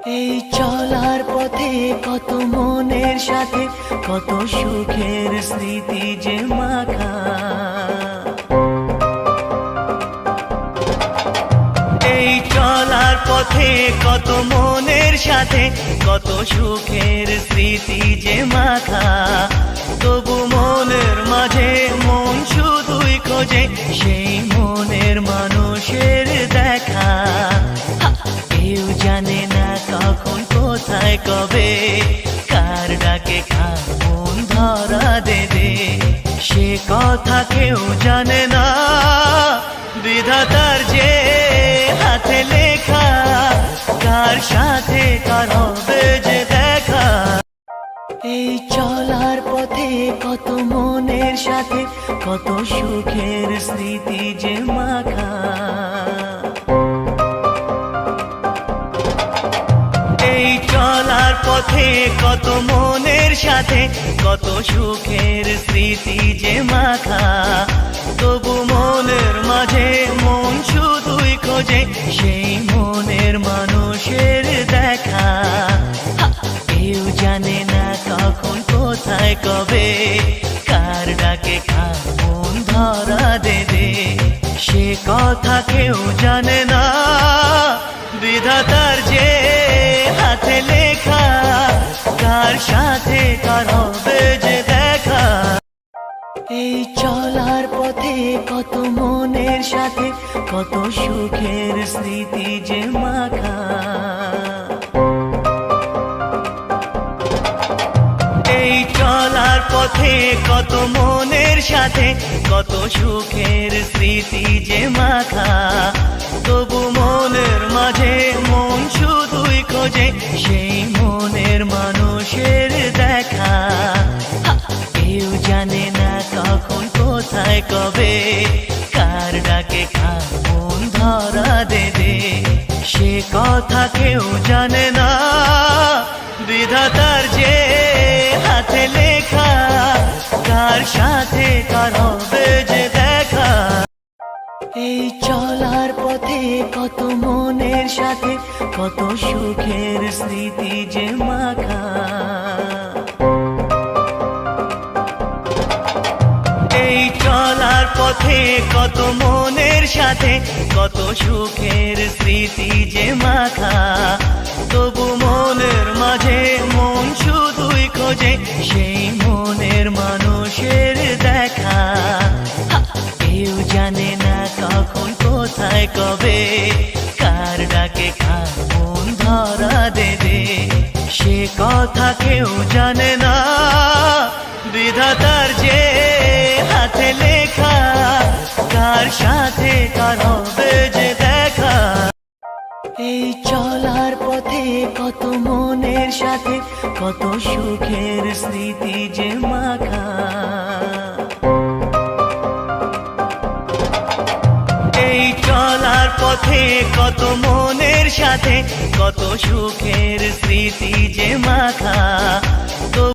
এই চলার পথে কত মনের সাথে কত সুখের স্মৃতি যে মাখা। এই চলার পথে কত মনের সাথে কত সুখের স্মৃতি যে মাখা। তবু মনের মাঝে মন শুধুই খোঁজে সেই মনের মানুষের দেখা। কেউ জানে না কখন কোথায় কবে কার ডাকে কার মন ধরা দেবে, সে কথা কেউ জানে না। বিধাতার যে হাতে লেখা কার সাথে কার হবে যে দেখা। এই চলার পথে কত মনের সাথে কত সুখের স্মৃতি যে মাখা। এই চলার পথে কত মনের সাথে কত সুখের স্মৃতি যে মাখা। তবু মনের মাঝে মন শুধুই খোঁজে সেই মনের মানুষের দেখা। কেউ জানে না কখন কোথায় কবে কার ডাকে কার মন ধরা দেবে, সে কথা কেউ জানে না। বিধাতার যে হাতে লেখা কার সাথে কার হবে যে দেখা। এই চলার পথে কত মনের সাথে কত সুখের স্মৃতি যে মাখা। এই চলার পথে কত মনের সাথে কত সুখের স্মৃতি যে মাখা। তবু মনের মাঝে মন শুধুই খোঁজে সেই মনের মানুষের দেখা। কেউ জানে না কখন কোথায় কবে কার ডাকে কার মন ধরা দেবে, সে কথা কেউ জানে না। বিধাতার যে হাতে লেখা কার সাথে কার হবে যে দেখা। এই চলার পথে কত মনের সাথে কত সুখের স্মৃতি যে মাখা। এই চলার পথে কত মনের সাথে কত সুখের স্মৃতি যে মাখা। তবু মনের মাঝে মন শুধুই খোঁজে সেই মনের মানুষের দেখা। কেউ জানে না কখন কোথায় কবে কার ডাকে কার মন ধরা দেবে, সে কথা কেউ জানে না। বিধাতার যে হাতে লেখা কার সাথে কার হবে যে দেখা। এই চলার পথে কত মনের সাথে কত সুখের স্মৃতি যে মাখা। এই চলার পথে কত মনের সাথে কত সুখের স্মৃতি যে মাখা।